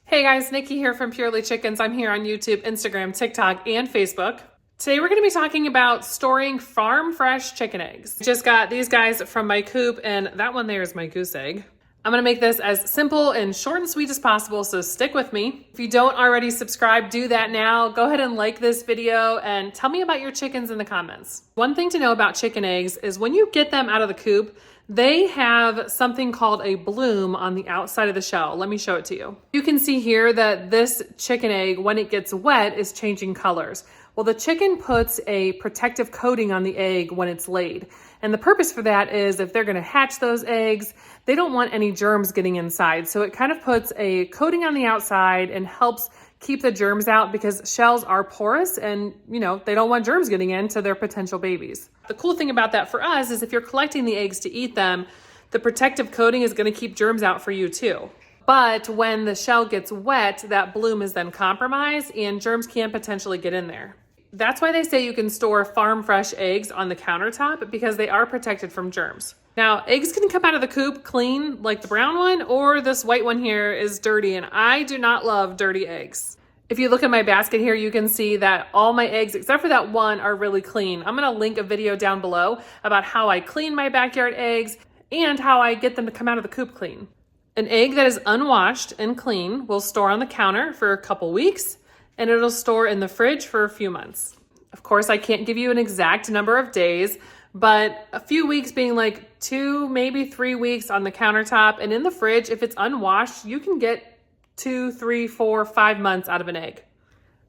Hey guys, Nikki here from Purely Chickens. I'm here on YouTube, Instagram, TikTok, and Facebook. Today we're going to be talking about storing farm fresh chicken eggs. Just got these guys from my coop, and that one there is my goose egg. I'm going to make this as simple and short and sweet as possible, so stick with me. If you don't already subscribe, do that now. Go ahead and like this video and tell me about your chickens in the comments. One thing to know about chicken eggs is when you get them out of the coop, they have something called a bloom on the outside of the shell. Let me show it to you. You can see here that this chicken egg, when it gets wet, is changing colors. Well, the chicken puts a protective coating on the egg when it's laid. And the purpose for that is if they're gonna hatch those eggs, they don't want any germs getting inside. So it kind of puts a coating on the outside and helps keep the germs out because shells are porous and, they don't want germs getting into their potential babies. The cool thing about that for us is if you're collecting the eggs to eat them, the protective coating is going to keep germs out for you too. But when the shell gets wet, that bloom is then compromised and germs can potentially get in there. That's why they say you can store farm fresh eggs on the countertop because they are protected from germs. Now, eggs can come out of the coop clean like the brown one, or this white one here is dirty, and I do not love dirty eggs. If you look at my basket here, you can see that all my eggs, except for that one, are really clean. I'm gonna link a video down below about how I clean my backyard eggs and how I get them to come out of the coop clean. An egg that is unwashed and clean will store on the counter for a couple weeks, and it'll store in the fridge for a few months. Of course, I can't give you an exact number of days, but a few weeks being like 2, maybe 3 weeks on the countertop, and in the fridge, if it's unwashed, you can get 2, 3, 4, 5 months out of an egg.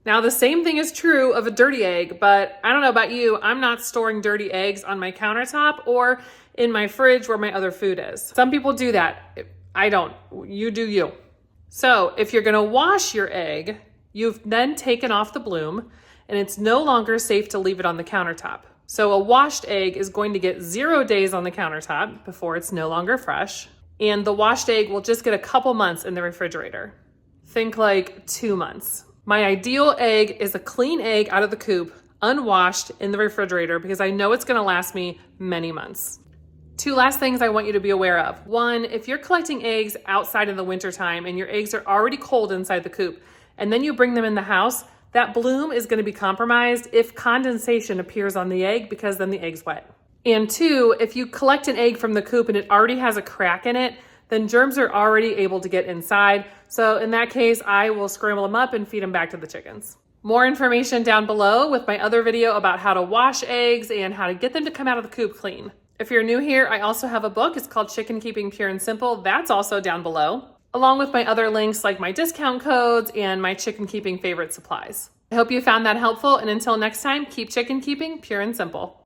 Now, the same thing is true of a dirty egg, but I don't know about you, I'm not storing dirty eggs on my countertop or in my fridge where my other food is. Some people do that. I don't. You do you. So if you're gonna wash your egg, you've then taken off the bloom and it's no longer safe to leave it on the countertop. So a washed egg is going to get 0 days on the countertop before it's no longer fresh. And the washed egg will just get a couple months in the refrigerator. Think like 2 months. My ideal egg is a clean egg out of the coop, unwashed in the refrigerator because I know it's gonna last me many months. 2 last things I want you to be aware of. 1, if you're collecting eggs outside in the wintertime and your eggs are already cold inside the coop, and then you bring them in the house, that bloom is gonna be compromised if condensation appears on the egg because then the egg's wet. And 2, if you collect an egg from the coop and it already has a crack in it, then germs are already able to get inside. So in that case, I will scramble them up and feed them back to the chickens. More information down below with my other video about how to wash eggs and how to get them to come out of the coop clean. If you're new here, I also have a book. It's called Chicken Keeping Pure and Simple. That's also down below, along with my other links like my discount codes and my chicken keeping favorite supplies. I hope you found that helpful, and until next time, keep chicken keeping pure and simple.